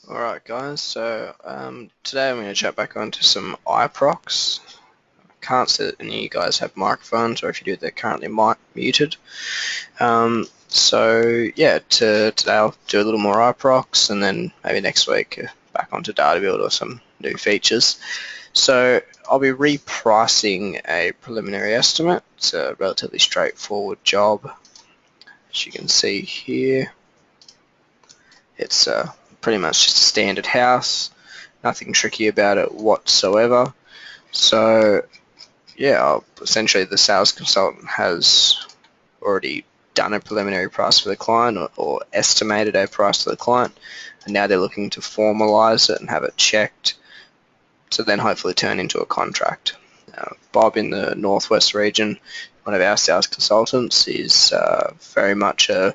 Alright guys, so today I'm going to chat back onto some iProx. I can't see that any of you guys have microphones, or if you do, they're currently muted. So yeah, today I'll do a little more iProx, and then maybe next week back onto data build or some new features. So I'll be repricing a preliminary estimate. It's a relatively straightforward job. As you can see here, it's pretty much just a standard house, nothing tricky about it whatsoever. So yeah, essentially the sales consultant has already done a preliminary price for the client, or estimated a price for the client, and now they're looking to formalize it and have it checked to then hopefully turn into a contract. Bob in the Northwest region, one of our sales consultants, is very much a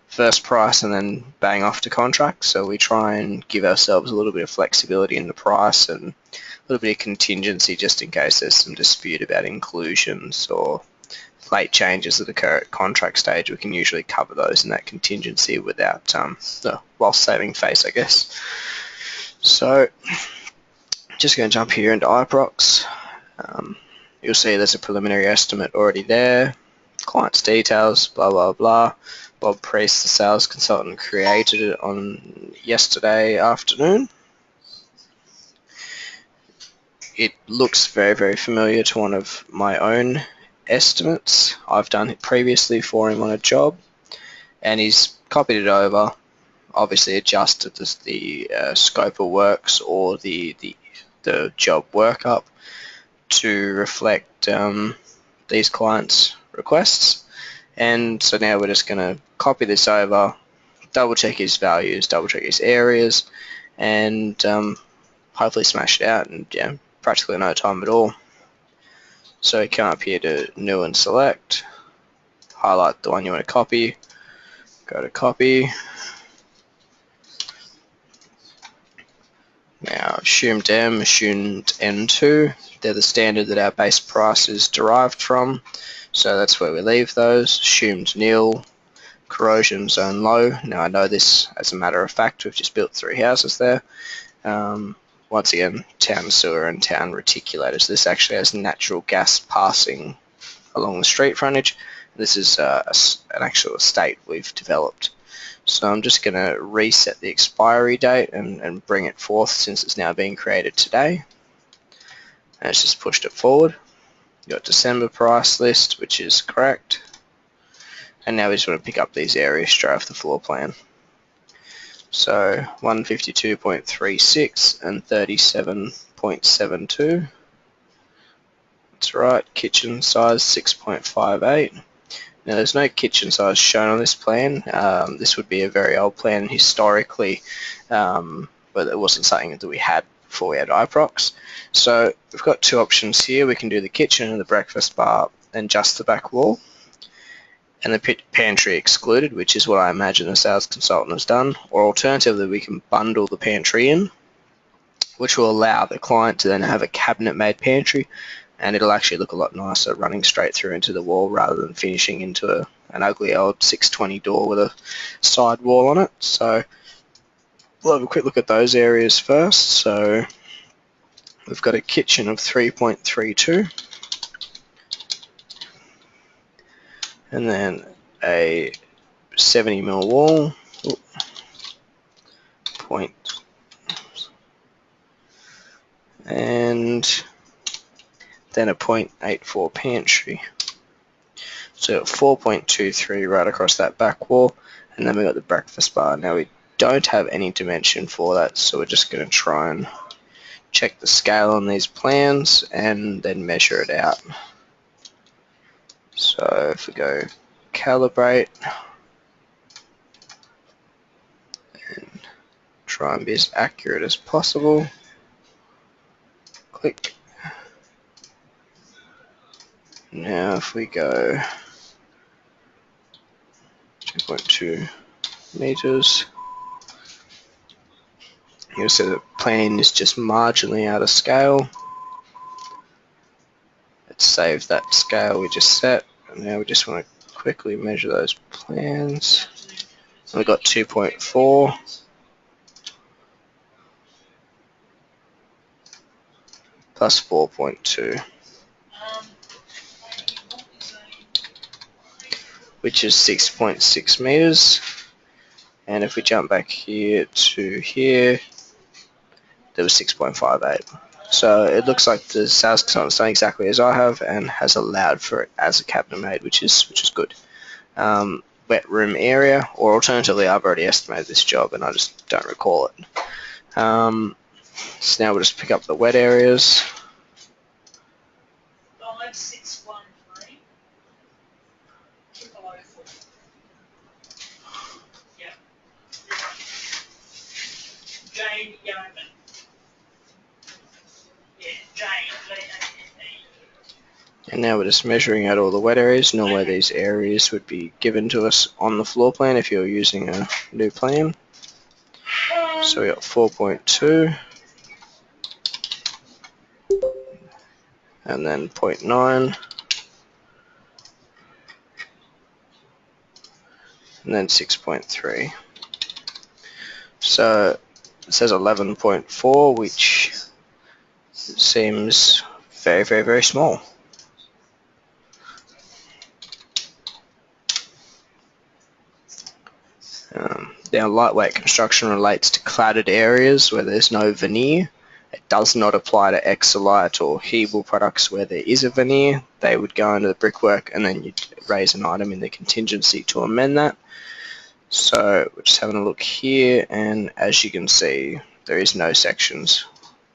first price and then bang off to contract. So we try and give ourselves a little bit of flexibility in the price and a little bit of contingency just in case there's some dispute about inclusions or late changes that occur at contract stage. We can usually cover those in that contingency without, while saving face, I guess. So just going to jump here into iProx. You'll see there's a preliminary estimate already there. Client's details, blah, blah, blah. Bob Priest, the sales consultant, created it on yesterday afternoon. It looks very, very familiar to one of my own estimates. I've done it previously for him on a job, and he's copied it over, obviously adjusted the scope of works or the job workup to reflect these clients' requests. And so now we're just going to copy this over, double check his values, double check his areas, and hopefully smash it out in practically no time at all. So you come up here to new and select, highlight the one you want to copy, go to copy. Now assumed M, assumed N2, they're the standard that our base price is derived from, so that's where we leave those. Assumed nil, corrosion zone low. Now I know this as a matter of fact, we've just built 3 houses there. Once again, town sewer and town reticulators. This actually has natural gas passing along the street frontage. This is an actual estate we've developed. So I'm just going to reset the expiry date and bring it forth since it's now being created today. And it's just pushed it forward. You've got December price list, which is correct. And now we just want to pick up these areas straight off the floor plan. So 152.36 and 37.72. That's right, kitchen size 6.58. Now there's no kitchen size shown on this plan. This would be a very old plan historically, but it wasn't something that we had before we had iProx. So we've got 2 options here. We can do the kitchen and the breakfast bar and just the back wall, and the pantry excluded, which is what I imagine the sales consultant has done. Or alternatively, we can bundle the pantry in, which will allow the client to then have a cabinet-made pantry, and it'll actually look a lot nicer running straight through into the wall rather than finishing into an ugly old 620 door with a side wall on it. So we'll have a quick look at those areas first. So we've got a kitchen of 3.32. And then a 70mm wall, and then a 0.84 pantry. So 4.23 right across that back wall, and then we got the breakfast bar. Now we don't have any dimension for that, so we're just going to try and check the scale on these plans and then measure it out. So if we go calibrate and try and be as accurate as possible, click. Now if we go 2.2 meters, you'll see the plan is just marginally out of scale. Let's save that scale we just set, and now we just want to quickly measure those plans. So we've got 2.4, plus 4.2, which is 6.6 meters. And if we jump back here to here, there was 6.58. So it looks like the sales consultant's done exactly as I have and has allowed for it as a cabinet made, which is good. Wet room area, or alternatively, I've already estimated this job and I just don't recall it. So now we'll just pick up the wet areas. And now we're just measuring out all the wet areas. Normally these areas would be given to us on the floor plan if you're using a new plan. So we got 4.2 and then 0.9 and then 6.3. So it says 11.4, which seems very small. Now, lightweight construction relates to cladded areas where there's no veneer. It does not apply to Exolite or Hebel products where there is a veneer. They would go into the brickwork and then you'd raise an item in the contingency to amend that. So we're just having a look here, and as you can see, there is no sections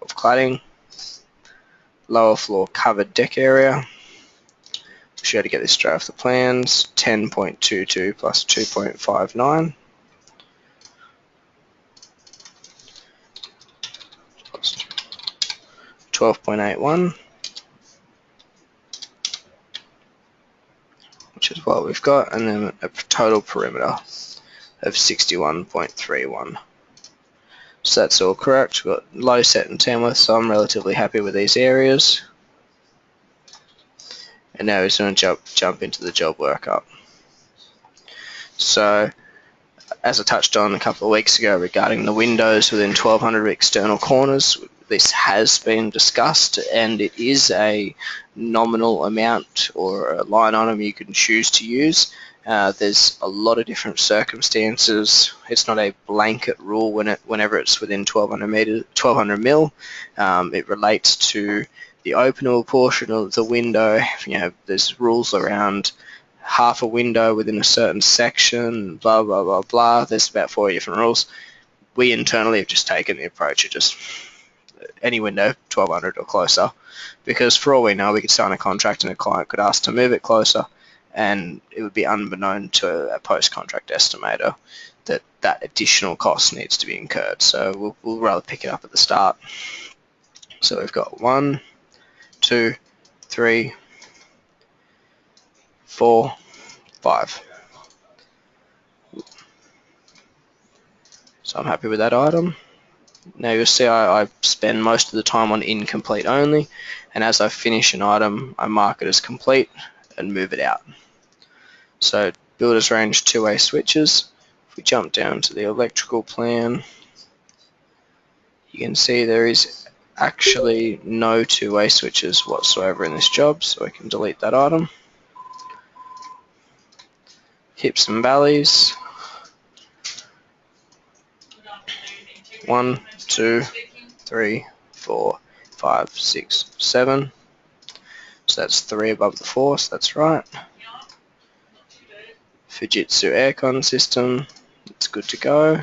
of cladding. Lower floor covered deck area. We should be able to get this straight off the plans. 10.22 plus 2.59. 12.81, which is what we've got, and then a total perimeter of 61.31. So that's all correct. We've got low set and Tamworth, so I'm relatively happy with these areas. And now we're just going to jump into the job workup. So, as I touched on a couple of weeks ago regarding the windows within 1200 external corners, this has been discussed, and it is a nominal amount or a line item you can choose to use. There's a lot of different circumstances. It's not a blanket rule whenever it's within 1200 mil. It relates to the openable portion of the window. There's rules around half a window within a certain section, blah blah blah blah. There's about 40 different rules. We internally have just taken the approach of just any window 1200 or closer, because for all we know, we could sign a contract and a client could ask to move it closer, and it would be unbeknown to a post-contract estimator that that additional cost needs to be incurred. So we'll rather pick it up at the start. So we've got 1, 2, 3, 4, 5. So I'm happy with that item. Now you'll see I spend most of the time on incomplete only, and as I finish an item, I mark it as complete and move it out. So builder's range two-way switches. If we jump down to the electrical plan, you can see there is actually no two-way switches whatsoever in this job, so I can delete that item. Hips and valleys. 1, 2, 3, 4, 5, 6, 7. So that's 3 above the 4, so that's right. Fujitsu aircon system, it's good to go.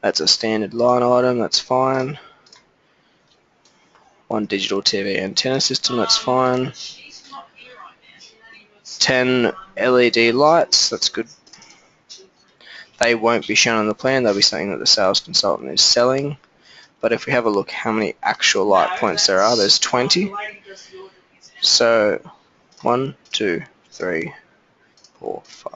That's a standard line item, that's fine. 1 digital TV antenna system, that's fine. 10 LED lights, that's good. They won't be shown on the plan, they'll be something that the sales consultant is selling. But if we have a look how many actual light points there are, there's 20. So 1, 2, 3, 4, 5.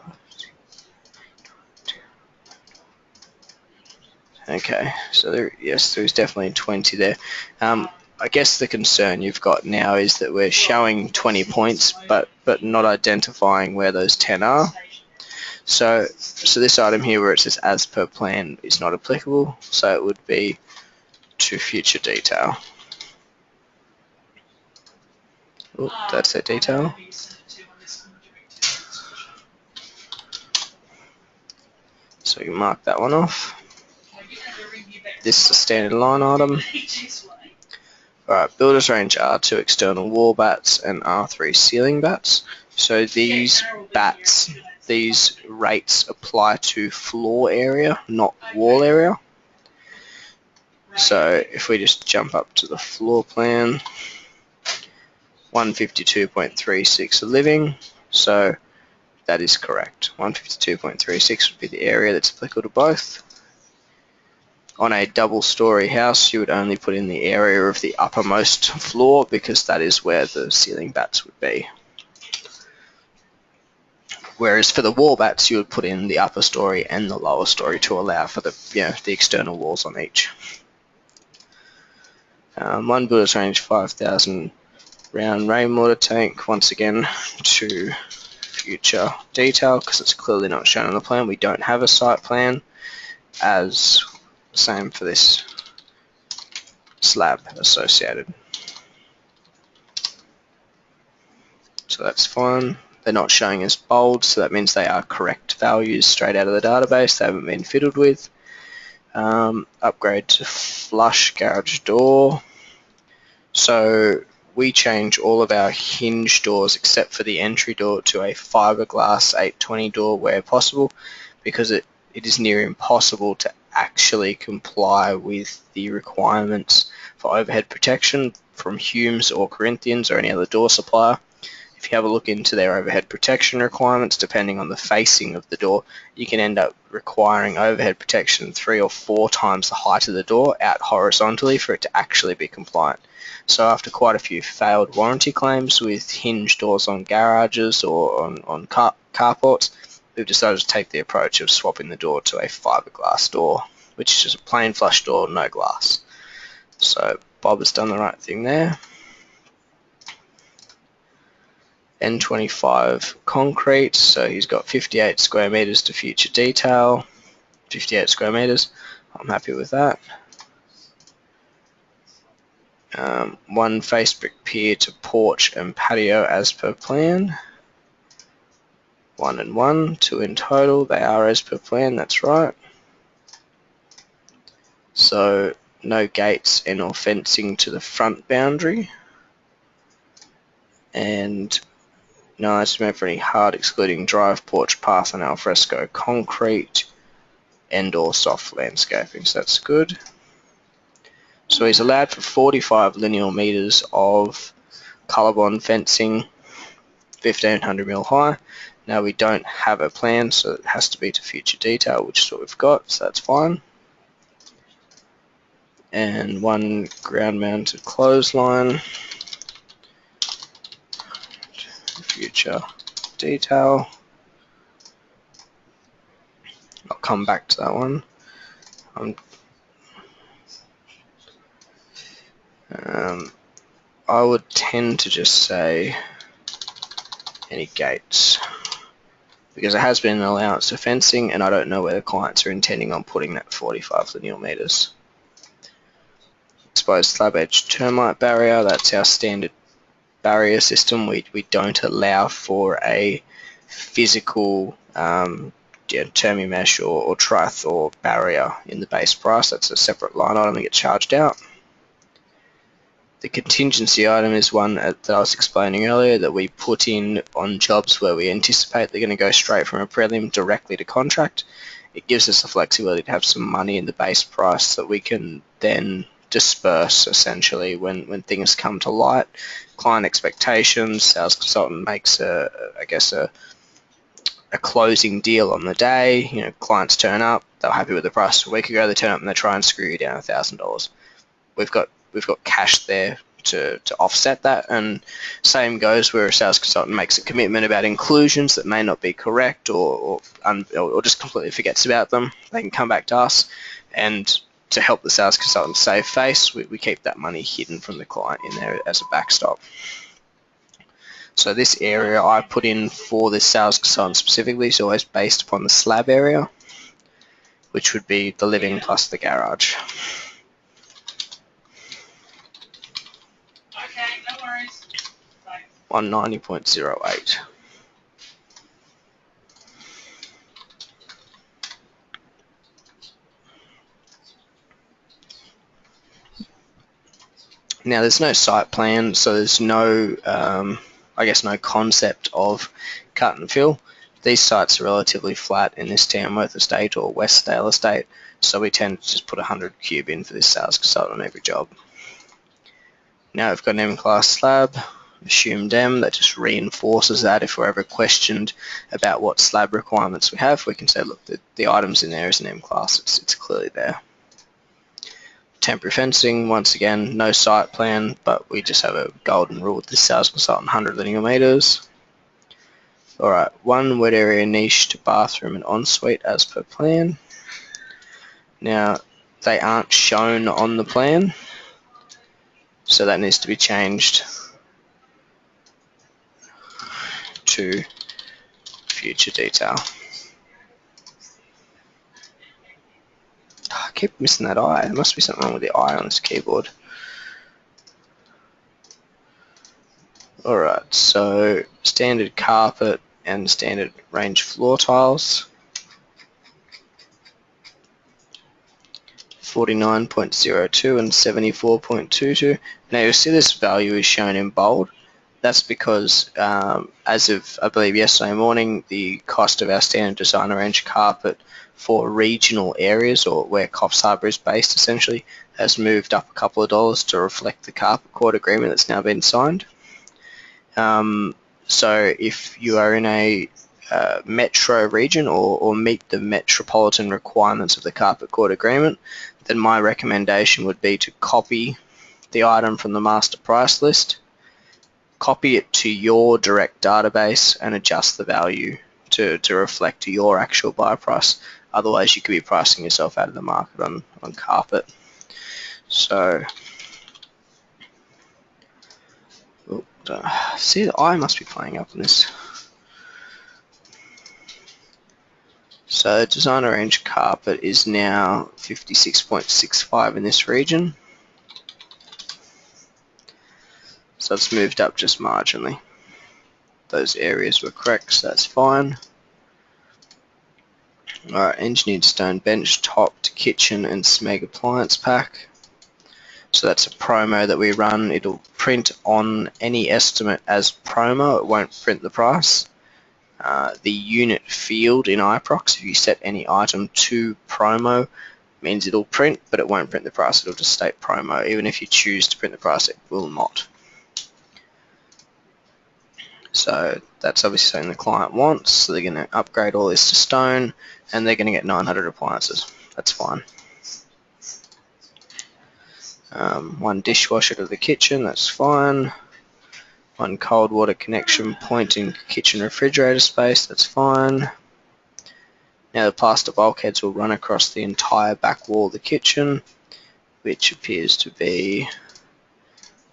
Okay, so there's definitely 20 there. I guess the concern you've got now is that we're showing 20 points, but not identifying where those 10 are. So this item here where it says as per plan is not applicable, so it would be to future detail. Oop, that's their detail. So you mark that one off. This is a standard line item. Alright, builders range R2 external wall bats and R3 ceiling bats. So these bats, these rates apply to floor area, not wall area. So if we just jump up to the floor plan, 152.36 living, so that is correct. 152.36 would be the area that's applicable to both. On a double-story house, you would only put in the area of the uppermost floor because that is where the ceiling bats would be. Whereas for the wall bats, you would put in the upper story and the lower story to allow for the the external walls on each. One builder's range 5,000 round rainwater tank. Once again, to future detail because it's clearly not shown on the plan. We don't have a site plan. As same for this slab associated. So that's fine. They're not showing as bold, so that means they are correct values straight out of the database. They haven't been fiddled with. Upgrade to flush garage door. So we change all of our hinge doors except for the entry door to a fiberglass 820 door where possible, because it is near impossible to actually comply with the requirements for overhead protection from Humes or Corinthians or any other door supplier. If you have a look into their overhead protection requirements, depending on the facing of the door, you can end up requiring overhead protection 3 or 4 times the height of the door out horizontally for it to actually be compliant. So after quite a few failed warranty claims with hinge doors on garages or on carports, we've decided to take the approach of swapping the door to a fiberglass door, which is just a plain flush door, no glass. So Bob has done the right thing there. N25 concrete, so he's got 58 square meters to future detail. 58 square meters, I'm happy with that. One face brick pier to porch and patio as per plan. 1 and 1, 2 in total. They are as per plan, that's right. So no gates and or fencing to the front boundary. And no estimate for any hard excluding drive, porch, path and alfresco concrete and or soft landscaping, so that's good. So he's allowed for 45 linear meters of colorbond fencing, 1500 mil high. Now we don't have a plan, so it has to be to future detail, which is what we've got, so that's fine. And one ground mounted clothesline, future detail. I'll come back to that one. I would tend to just say any gates, because it has been an allowance for fencing and I don't know whether clients are intending on putting that 45 linear meters. Exposed slab edge termite barrier, that's our standard barrier system. We don't allow for a physical termi mesh or trith or barrier in the base price. That's a separate line item that gets charged out. The contingency item is one that I was explaining earlier that we put in on jobs where we anticipate they're going to go straight from a prelim directly to contract. It gives us the flexibility to have some money in the base price that we can then disperse essentially when things come to light. Client expectations, sales consultant makes a closing deal on the day. Clients turn up, they're happy with the price a week ago, they turn up and they try and screw you down $1,000. We've got cash there to offset that, and same goes where a sales consultant makes a commitment about inclusions that may not be correct or just completely forgets about them. They can come back to us, and to help the sales consultant save face, we keep that money hidden from the client in there as a backstop. So this area I put in for the sales consultant specifically is always based upon the slab area, which would be the living plus the garage. 190.08. Now there's no site plan, so there's no, I guess, no concept of cut and fill. These sites are relatively flat in this Tamworth estate or Westdale estate, so we tend to just put 100 cube in for this sales consultant on every job. Now we've got an M-class slab, assumed M, that just reinforces that. If we're ever questioned about what slab requirements we have, we can say, look, the items in there is an M-class, it's clearly there. Temporary fencing, once again, no site plan, but we just have a golden rule with this sales consultant, 100 linear meters. Alright, one wet area niche to bathroom and ensuite as per plan. Now, they aren't shown on the plan, so that needs to be changed to future detail. I keep missing that eye. There must be something wrong with the eye on this keyboard. Alright, so standard carpet and standard range floor tiles. 49.02 and 74.22. Now you'll see this value is shown in bold. That's because as of, I believe, yesterday morning, the cost of our standard designer range carpet for regional areas, or where Coffs Harbour is based essentially, has moved up a couple of dollars to reflect the carpet court agreement that's now been signed. So if you are in a metro region or meet the metropolitan requirements of the carpet court agreement, then my recommendation would be to copy the item from the master price list, copy it to your direct database, and adjust the value to reflect your actual buy price. Otherwise, you could be pricing yourself out of the market on carpet. So, see, the eye must be playing up on this. So designer range carpet is now 56.65 in this region. So it's moved up just marginally. Those areas were correct, so that's fine. Alright, engineered stone bench, top to kitchen and Smeg appliance pack. So that's a promo that we run. It'll print on any estimate as promo. It won't print the price. The unit field in iProx, if you set any item to promo, means it'll print, but it won't print the price. It'll just state promo. Even if you choose to print the price, it will not. So that's obviously something the client wants. So they're going to upgrade all this to stone, and they're going to get 900 appliances. That's fine. One dishwasher to the kitchen, that's fine. One cold water connection point in kitchen refrigerator space, that's fine. Now the plaster bulkheads will run across the entire back wall of the kitchen, which appears to be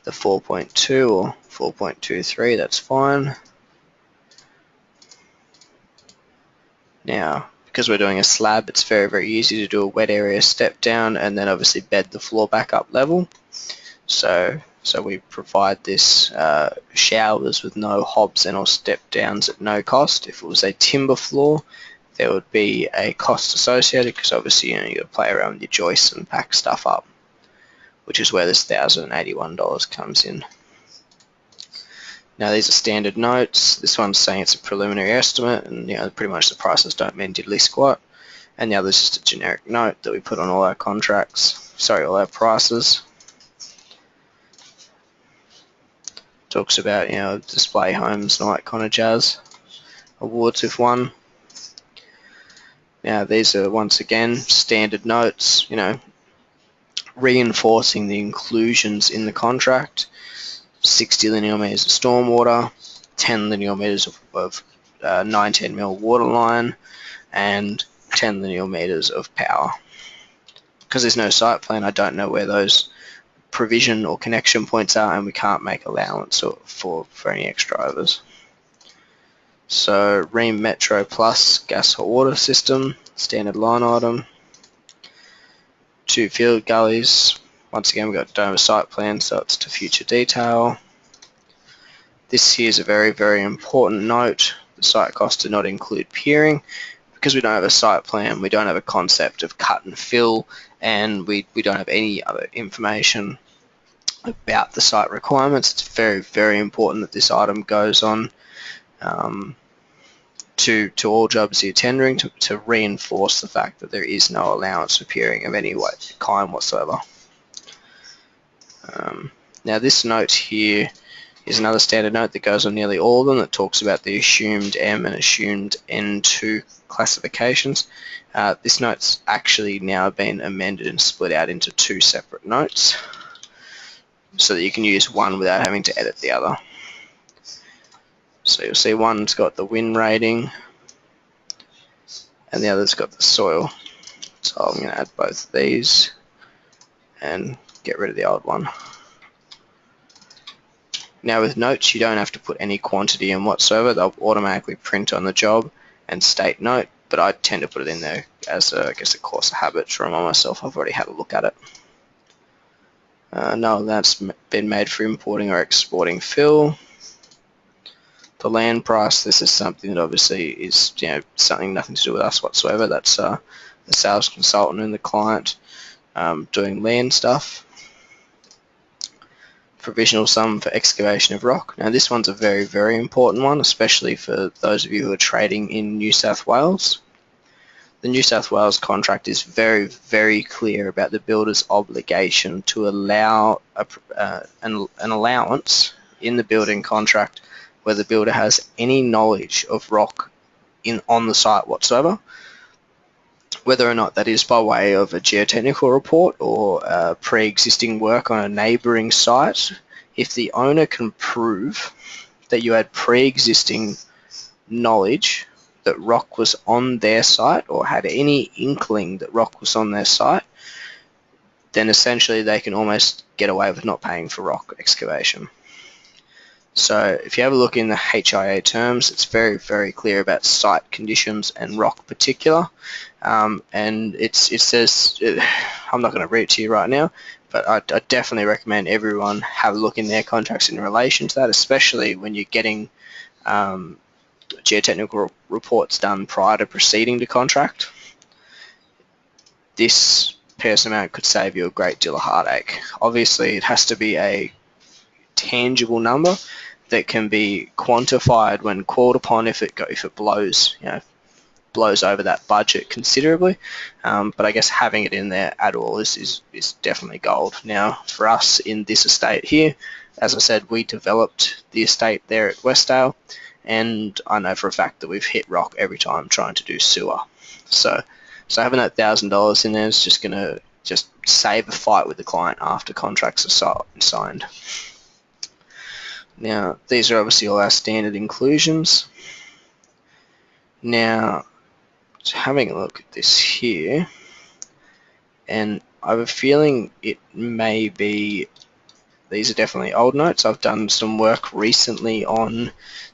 the 4.2 or 4.23, that's fine. Now, because we're doing a slab, it's very, very easy to do a wet area step down and then obviously bed the floor back up level. So we provide this showers with no hobs and or step downs at no cost. If it was a timber floor, there would be a cost associated, because obviously you got to play around with your joists and pack stuff up, which is where this $1,081 comes in. Now these are standard notes. This one's saying it's a preliminary estimate, and pretty much the prices don't mean diddly squat. And the other's just a generic note that we put on all our contracts. Sorry, all our prices. Talks about display homes and all that kind of jazz. Awards we've won. Now these are once again standard notes. Reinforcing the inclusions in the contract. 60 linear meters of stormwater, 10 linear meters of 19mm water line, and 10 linear meters of power. Because there's no site plan, I don't know where those provision or connection points are, and we can't make allowance for any extra overs. So Ream Metro Plus gas hot water system, standard line item. 2 field gullies. Once again, we've got Doma site plan, so it's to future detail. This here is a very, very important note. The site costs do not include peering. Because we don't have a site plan, we don't have a concept of cut and fill, and we don't have any other information about the site requirements. It's very, very important that this item goes on to all jobs you're tendering to reinforce the fact that there is no allowance for peering of any kind whatsoever. Now this note here is another standard note that goes on nearly all of them that talks about the assumed M and assumed N2 classifications. This note's actually now been amended and split out into 2 separate notes so that you can use one without having to edit the other. So you'll see one's got the wind rating and the other's got the soil. So I'm going to add both of these and get rid of the old one. Now with notes, you don't have to put any quantity in whatsoever. They'll automatically print on the job and state note, but I tend to put it in there as I guess a course of habit to remind myself I've already had a look at it. No, that's been made for importing or exporting fill. The land price, this is something that obviously is something nothing to do with us whatsoever. That's the sales consultant and the client doing land stuff. Provisional sum for excavation of rock. Now this one's a very, very important one, especially for those of you who are trading in New South Wales. The New South Wales contract is very, very clear about the builder's obligation to allow an allowance in the building contract where the builder has any knowledge of rock on the site whatsoever, whether or not that is by way of a geotechnical report or pre-existing work on a neighbouring site. If the owner can prove that you had pre-existing knowledge that rock was on their site or had any inkling that rock was on their site, then essentially they can almost get away with not paying for rock excavation. So if you have a look in the HIA terms, it's very, very clear about site conditions and rock particular. And it says, I'm not going to read it to you right now, but I definitely recommend everyone have a look in their contracts in relation to that, especially when you're getting geotechnical reports done prior to proceeding to contract. This person amount could save you a great deal of heartache. Obviously, it has to be a tangible number that can be quantified when called upon if it blows, blows over that budget considerably. But I guess having it in there at all is definitely gold. Now, for us in this estate here, as I said, we developed the estate there at Westdale, and I know for a fact that we've hit rock every time trying to do sewer. So having that $1,000 in there is just going to save a fight with the client after contracts are signed. Now, these are obviously all our standard inclusions. Now, having a look at this here, and I have a feeling it may be, these are definitely old notes. I've done some work recently on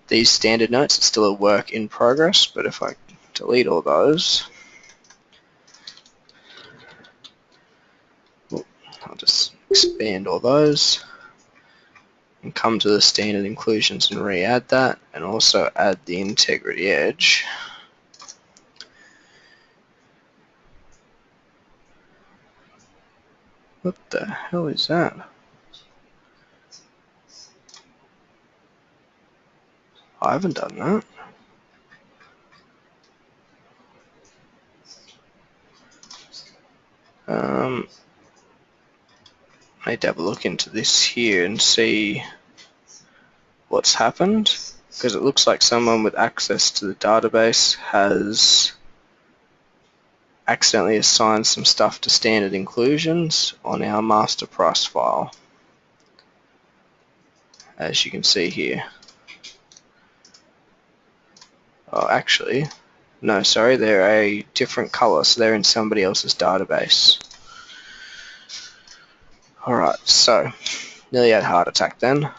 these standard notes. It's still a work in progress, but if I delete all those, I'll just expand all those and come to the standard inclusions and re-add that, and also add the integrity edge. What the hell is that? I haven't done that. I need to have a look into this here and see what's happened, because it looks like someone with access to the database has accidentally assigned some stuff to standard inclusions on our master price file, as you can see here. Oh, actually, no, sorry, they're a different color, so they're in somebody else's database. Alright, so nearly had a heart attack then.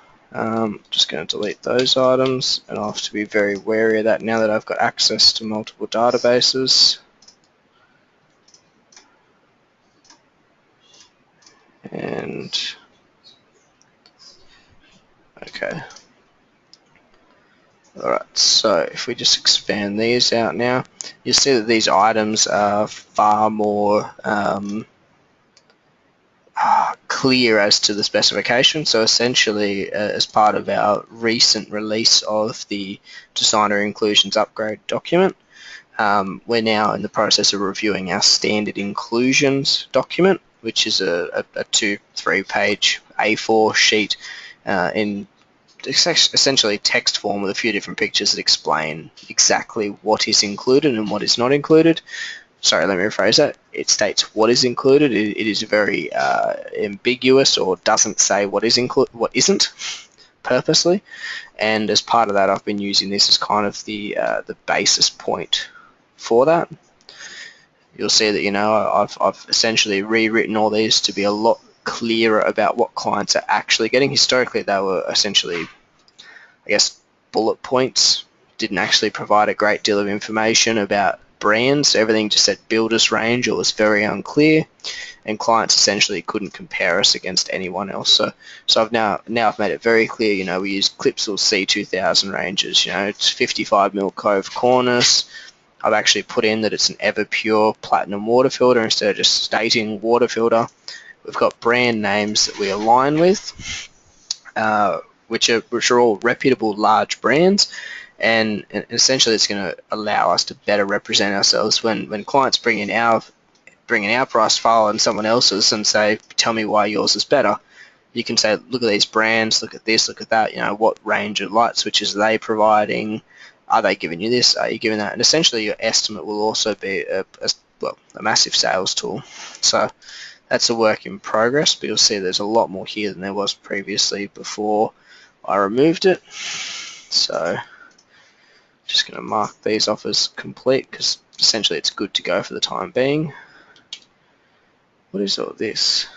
Just going to delete those items, and I'll have to be very wary of that now that I've got access to multiple databases. And okay, Alright, so if we just expand these out now, you see that these items are far more clear as to the specification. So essentially, as part of our recent release of the designer inclusions upgrade document, we're now in the process of reviewing our standard inclusions document, which is a 2-3 page A4 sheet in essentially text form with a few different pictures that explain exactly what is included and what is not included. Sorry, let me rephrase that. It states what is included. It is very ambiguous, or doesn't say what isn't purposely. And as part of that, I've been using this as kind of the basis point for that. You'll see that I've essentially rewritten all these to be a lot clearer about what clients are actually getting. Historically, they were essentially, I guess, bullet points. Didn't actually provide a great deal of information about brands. Everything just said builder's range, or was very unclear, and clients essentially couldn't compare us against anyone else. So I've now I've made it very clear. We use Clipsal C2000 ranges. It's 55mm Cove cornice. I've actually put in that it's an Everpure platinum water filter instead of just stating water filter. We've got brand names that we align with, which are all reputable large brands, and essentially it's going to allow us to better represent ourselves when clients bring in our price file and someone else's and say, tell me why yours is better. You can say, look at these brands, look at this, look at that. What range of light switches are they providing? Are they giving you this? Are you giving that? And essentially your estimate will also be a massive sales tool. So that's a work in progress, but you'll see there's a lot more here than there was previously before I removed it. So just going to mark these off as complete, because essentially it's good to go for the time being. What is all this?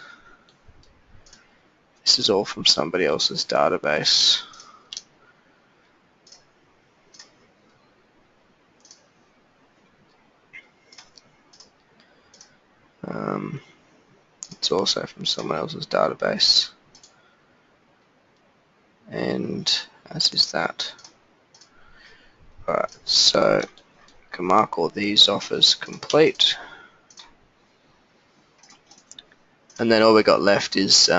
This is all from somebody else's database. It's also from someone else's database, and as is that. Alright, so I can mark all these off as complete, and then all we got left is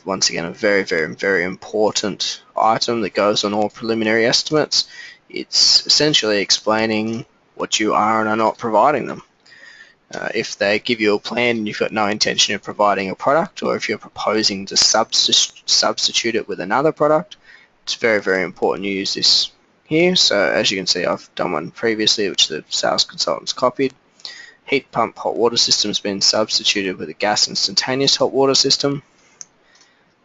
once again a very, very, very important item that goes on all preliminary estimates. It's essentially explaining what you are and are not providing them. If they give you a plan and you've got no intention of providing a product, or if you're proposing to substitute it with another product, it's very, very important you use this here. So as you can see, I've done one previously which the sales consultants copied. Heat pump hot water system has been substituted with a gas instantaneous hot water system.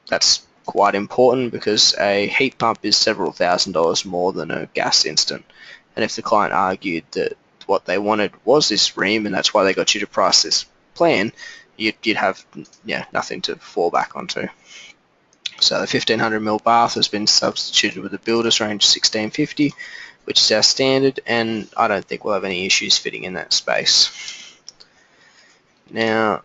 That's quite important because a heat pump is several $1,000s more than a gas instant. And if the client argued that what they wanted was this ream and that's why they got you to price this plan, you'd have nothing to fall back onto. So the 1500mm bath has been substituted with a builder's range 1650, which is our standard, and I don't think we'll have any issues fitting in that space. Now,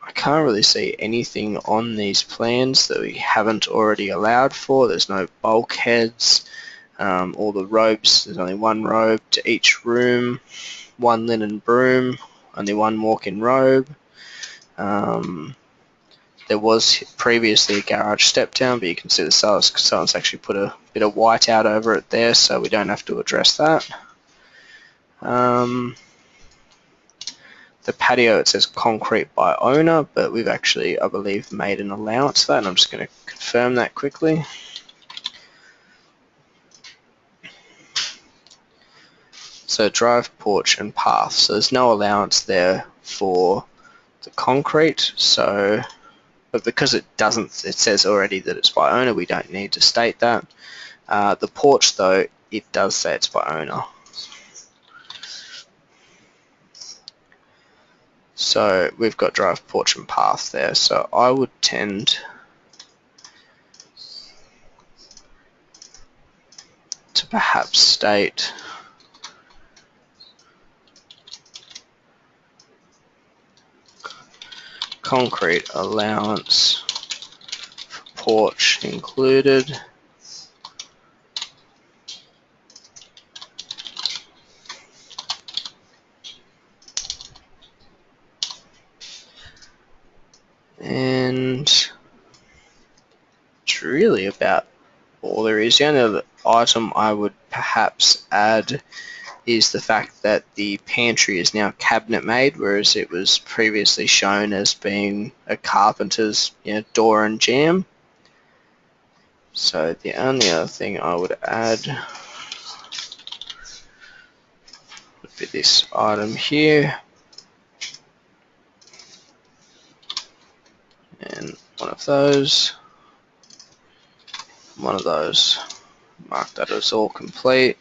I can't really see anything on these plans that we haven't already allowed for. There's no bulkheads. All the robes, there's only one robe to each room, one linen broom, only one walk-in robe. There was previously a garage step down, but you can see the sales consultants actually put a bit of white out over it there, so we don't have to address that. The patio, it says concrete by owner, but we've actually, I believe, made an allowance for that, and I'm just going to confirm that quickly. So drive, porch, and path. So there's no allowance there for the concrete. So, but because it says already that it's by owner, we don't need to state that. The porch, though, it does say it's by owner. So we've got drive, porch, and path there. So I would tend to perhaps state concrete allowance for porch included, really about all there is. The only other item I would perhaps add is the fact that the pantry is now cabinet made, whereas it was previously shown as being a carpenter's door and jamb. So the only other thing I would add would be this item here, and one of those. Mark that as all complete.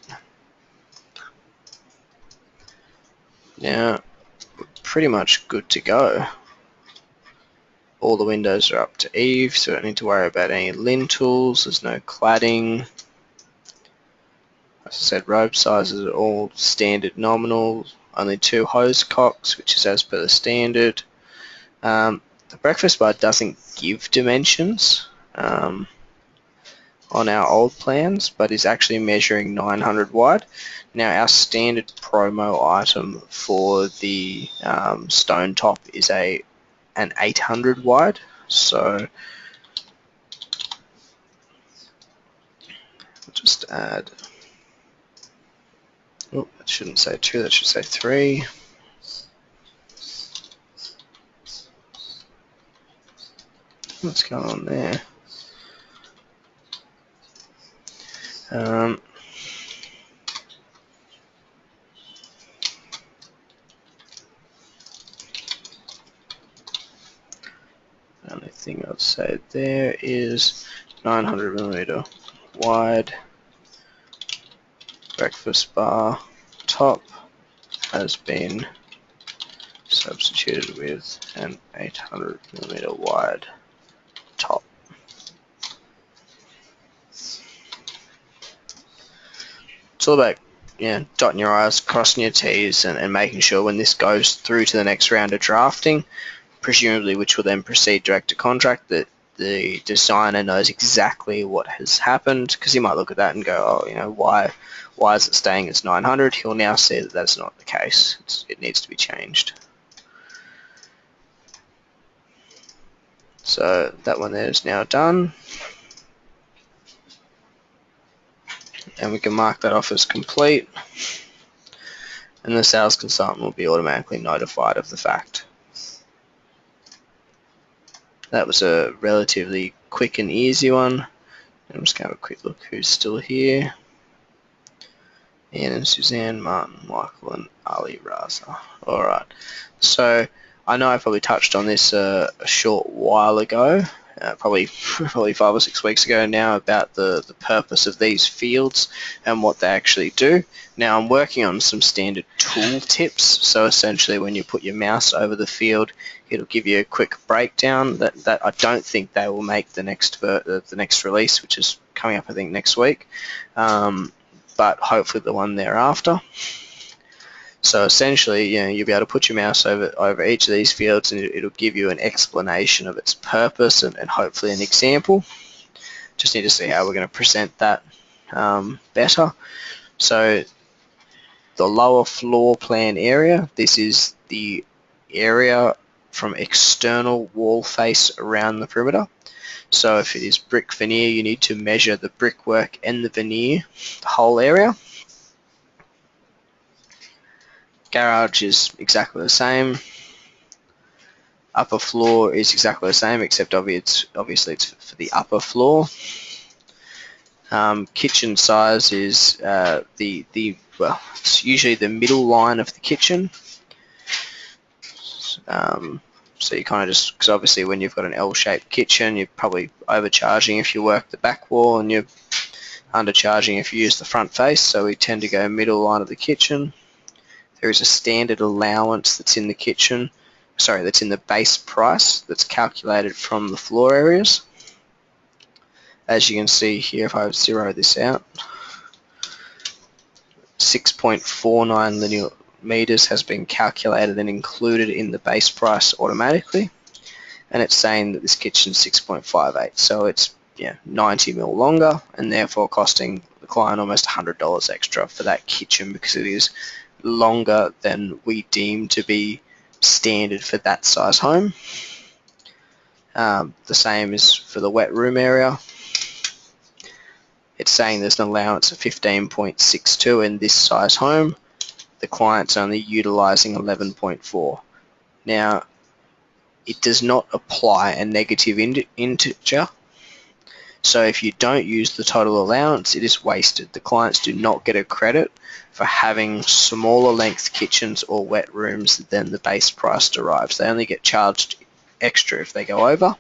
Now, we're pretty much good to go. All the windows are up to eave, so we don't need to worry about any lintels. There's no cladding. As I said, rope sizes are all standard nominal. Only 2 hose cocks, which is as per the standard. The breakfast bar doesn't give dimensions on our old plans, but is actually measuring 900 wide. Now, our standard promo item for the stone top is an 800 wide. So I'll just add. Oh, that shouldn't say 2. That should say 3. What's going on there? The only thing I'd say there is 900mm wide breakfast bar top has been substituted with an 800mm wide top. It's all about dotting your I's, crossing your T's, and making sure when this goes through to the next round of drafting, presumably which will then proceed direct to contract, that the designer knows exactly what has happened, because he might look at that and go, oh, why is it staying as 900? He'll now see that that's not the case. It needs to be changed. So that one there is now done. And we can mark that off as complete. And the sales consultant will be automatically notified of the fact. That was a relatively quick and easy one. I'm just going to have a quick look who's still here. Ian and Suzanne, Martin, Michael, and Ali Raza. Alright, so I know I probably touched on this a short while ago, probably 5 or 6 weeks ago now, about the purpose of these fields and what they actually do. Now I'm working on some standard tool tips, so essentially when you put your mouse over the field, it'll give you a quick breakdown that I don't think they will make the next release, which is coming up I think next week, but hopefully the one thereafter. So essentially, you'll be able to put your mouse over each of these fields, and it'll give you an explanation of its purpose and hopefully an example. Just need to see how we're going to present that better. So the lower floor plan area, this is the area from external wall face around the perimeter. So if it is brick veneer, you need to measure the brickwork and the veneer, the whole area. Garage is exactly the same. Upper floor is exactly the same, except obviously it's for the upper floor. Kitchen size is it's usually the middle line of the kitchen. So you kind of just, because obviously when you've got an L-shaped kitchen, you're probably overcharging if you work the back wall, and you're undercharging if you use the front face. So we tend to go middle line of the kitchen. There is a standard allowance that's in the kitchen, that's in the base price, that's calculated from the floor areas. As you can see here, if I zero this out, 6.49 linear meters has been calculated and included in the base price automatically, and it's saying that this kitchen's 6.58, so it's 90 mil longer, and therefore costing the client almost $100 extra for that kitchen, because it is longer than we deem to be standard for that size home. The same is for the wet room area. it's saying there's an allowance of 15.62 in this size home. The client's only utilizing 11.4. Now, it does not apply a negative integer. So if you don't use the total allowance, it is wasted. The clients do not get a credit for having smaller length kitchens or wet rooms than the base price derives. They only get charged extra if they go over.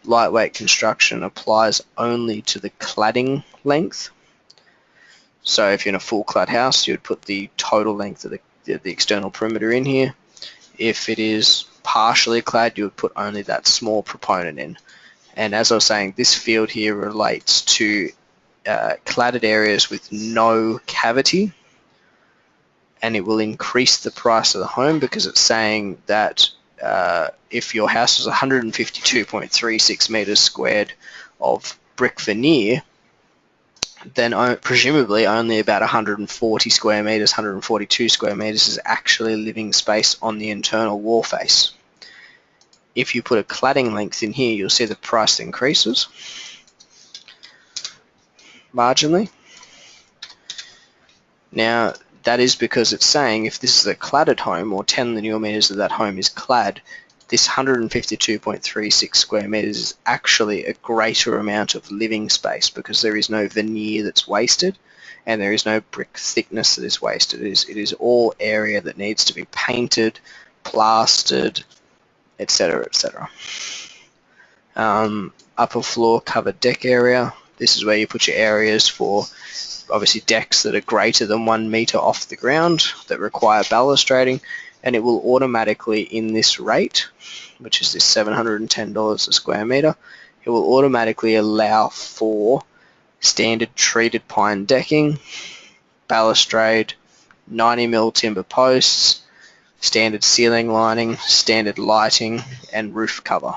Lightweight construction applies only to the cladding length. So if you're in a full clad house, you would put the total length of the external perimeter in here. If it is partially clad, you would put only that small proponent in. And as I was saying, this field here relates to cladded areas with no cavity, and it will increase the price of the home because it's saying that if your house is 152.36 meters squared of brick veneer, then presumably only about 140 square meters, 142 square meters is actually living space on the internal wall face. If you put a cladding length in here, you'll see the price increases marginally. Now, that is because it's saying if this is a cladded home, or 10 linear meters of that home is clad, this 152.36 square meters is actually a greater amount of living space because there is no veneer that's wasted and there is no brick thickness that is wasted. It is all area that needs to be painted, plastered, etc., etc. Upper floor covered deck area. This is where you put your areas for obviously decks that are greater than 1 meter off the ground that require balustrading, and it will automatically, in this rate, which is this $710 a square meter, it will automatically allow for standard treated pine decking, balustrade, 90mm timber posts, standard ceiling lining, standard lighting, and roof cover.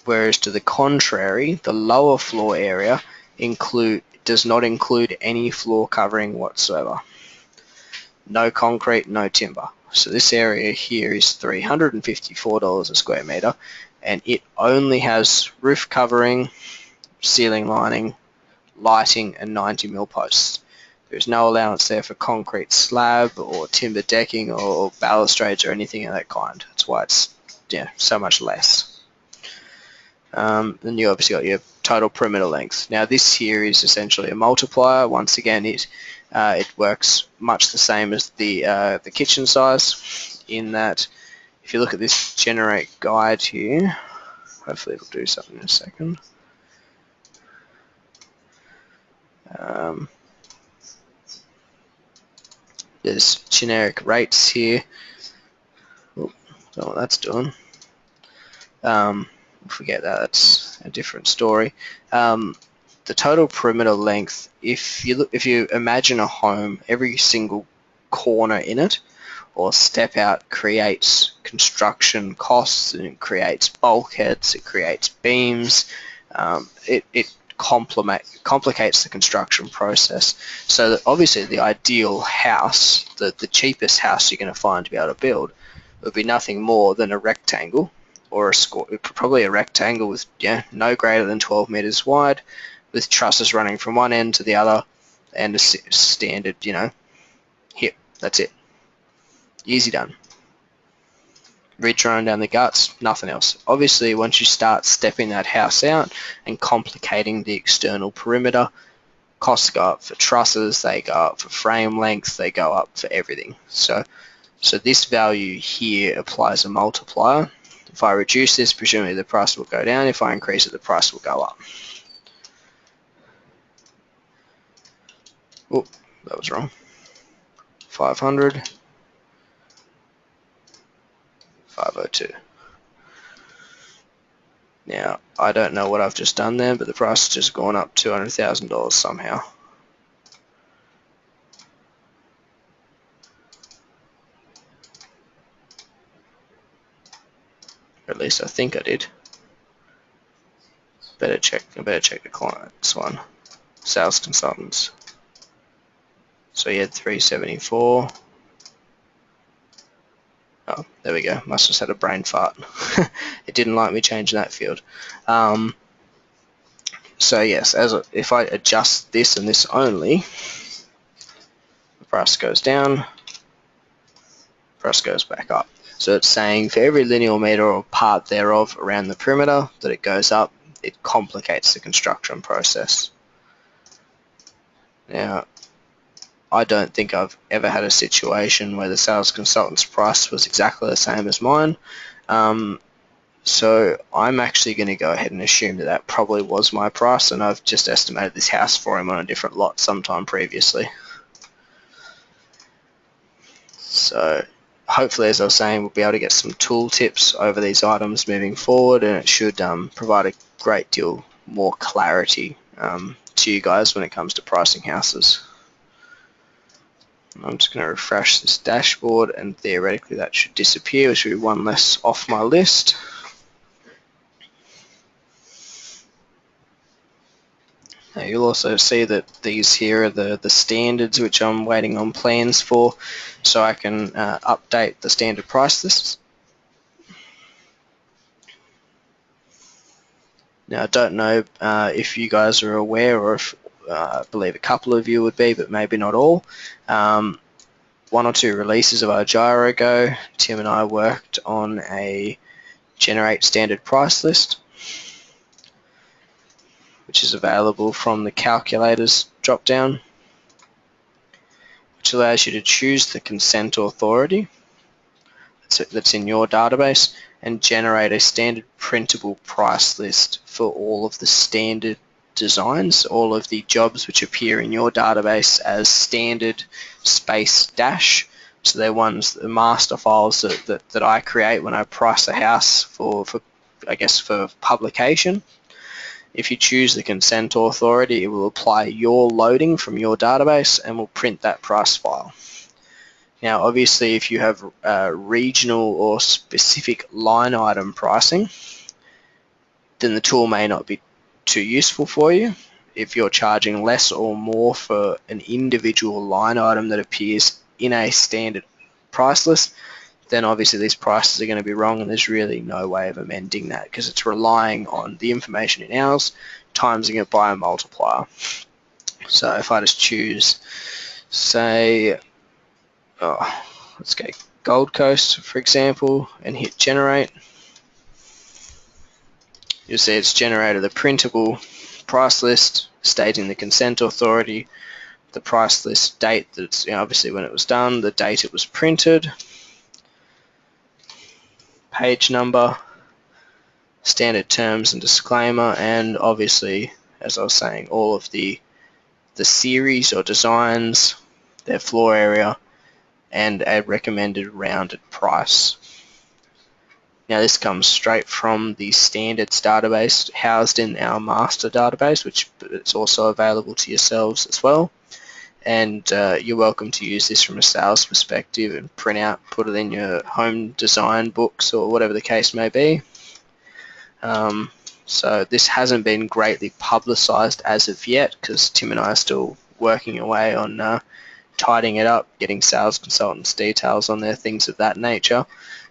Whereas to the contrary, the lower floor area does not include any floor covering whatsoever. No concrete, no timber. So this area here is $354 a square meter, and it only has roof covering, ceiling lining, lighting, and 90mm posts. There's no allowance there for concrete slab or timber decking or balustrades or anything of that kind. That's why it's so much less. Then you obviously got your total perimeter length. Now this here is essentially a multiplier. Once again, it works much the same as the kitchen size, in that if you look at this generate guide here, hopefully it'll do something in a second. There's generic rates here. Don't know what that's doing. Forget that, that's a different story. The total perimeter length, if you imagine a home, every single corner in it or step out creates construction costs, and it creates bulkheads, it creates beams, it complicates the construction process. So that obviously the ideal house, the cheapest house you're going to find to be able to build, would be nothing more than a rectangle, or probably a rectangle with no greater than 12 meters wide, with trusses running from one end to the other, and a standard, hip. That's it. Easy done. Ridge running down the guts, nothing else. Obviously, once you start stepping that house out and complicating the external perimeter, costs go up for trusses, they go up for frame length, they go up for everything. So this value here applies a multiplier. If I reduce this, presumably the price will go down. If I increase it, the price will go up. Oh, that was wrong. 500, 502. Now, I don't know what I've just done there, but the price has just gone up $200,000 somehow. Or at least I think I did. I better check the client's one. Sales consultants. So you had 374. Oh, there we go. Must have just had a brain fart. It didn't like me changing that field. So yes, if I adjust this and this only, the price goes down, price goes back up. So it's saying for every linear meter or part thereof around the perimeter that it goes up, it complicates the construction process. Now, I don't think I've ever had a situation where the sales consultant's price was exactly the same as mine. So I'm actually going to go ahead and assume that that probably was my price, and I've just estimated this house for him on a different lot sometime previously. So hopefully, as I was saying, we'll be able to get some tool tips over these items moving forward, and it should provide a great deal more clarity to you guys when it comes to pricing houses. I'm just going to refresh this dashboard, and theoretically that should disappear, which should be one less off my list. Now you'll also see that these here are the standards which I'm waiting on plans for, so I can update the standard price lists. Now I don't know if you guys are aware, or if I believe a couple of you would be, but maybe not all. 1 or 2 releases of Igyro ago, Tim and I worked on a generate standard price list, which is available from the calculators drop down, which allows you to choose the consent authority that's in your database and generate a standard printable price list for all of the standard designs, all of the jobs which appear in your database as standard space dash. So they're ones, the master files that I create when I price a house for publication. If you choose the consent authority, it will apply your loading from your database and will print that price file. Now, obviously, if you have regional or specific line item pricing, then the tool may not be too useful for you. If you're charging less or more for an individual line item that appears in a standard price list, then obviously these prices are going to be wrong, and there's really no way of amending that because it's relying on the information in ours, timesing it by a multiplier. So if I just choose, say, let's go Gold Coast, for example, and hit generate, you'll see it's generated the printable price list stating the consent authority, the price list date, that's obviously when it was done, the date it was printed, page number, standard terms and disclaimer, and obviously, as I was saying, all of the series or designs, their floor area, and a recommended rounded price. Now this comes straight from the standards database housed in our master database, which it's also available to yourselves as well. And you're welcome to use this from a sales perspective and print out, put it in your home design books or whatever the case may be. So this hasn't been greatly publicized as of yet because Tim and I are still working away on tidying it up, getting sales consultants' details on there, things of that nature.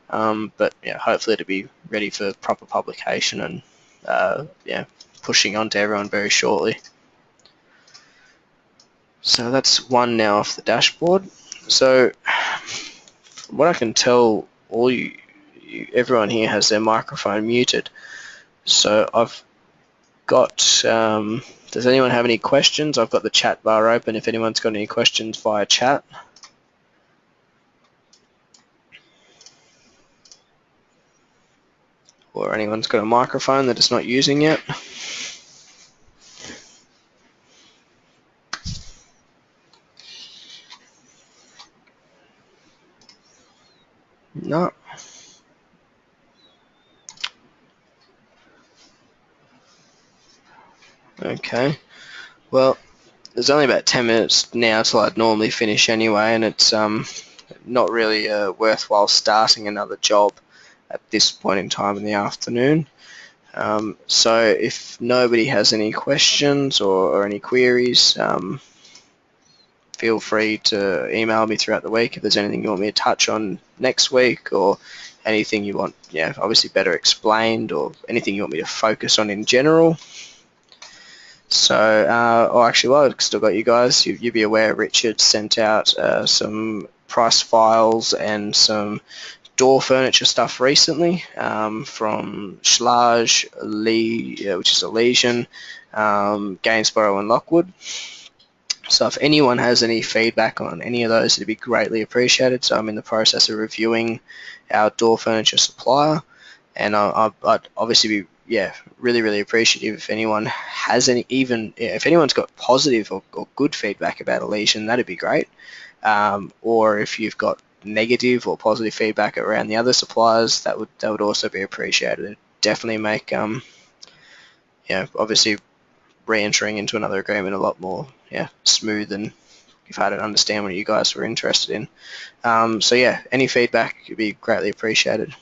But yeah, hopefully it'll be ready for proper publication and pushing on to everyone very shortly. So that's one now off the dashboard. So from what I can tell, everyone here has their microphone muted. So I've got, does anyone have any questions? I've got the chat bar open if anyone's got any questions via chat. Or anyone's got a microphone that it's not using yet. No. Okay. Well, there's only about 10 minutes now till I'd normally finish anyway, and it's not really worthwhile starting another job at this point in time in the afternoon. So if nobody has any questions or any queries, feel free to email me throughout the week if there's anything you want me to touch on next week, or anything you want, obviously better explained, or anything you want me to focus on in general. So, actually, while I've still got you guys, you'll be aware Richard sent out some price files and some door furniture stuff recently from Schlage, which is a Legion, Gainsborough and Lockwood. So if anyone has any feedback on any of those, it'd be greatly appreciated. So I'm in the process of reviewing our door furniture supplier, and I'd obviously be really, really appreciative if anyone has any, even if anyone's got positive or good feedback about a Legion, that'd be great. Or if you've got negative or positive feedback around the other suppliers, that would also be appreciated. It'd definitely make obviously re-entering into another agreement a lot more smooth, and if I don't understand what you guys were interested in. So yeah, any feedback would be greatly appreciated.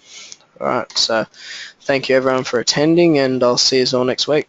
All right, so thank you everyone for attending, and I'll see you all next week.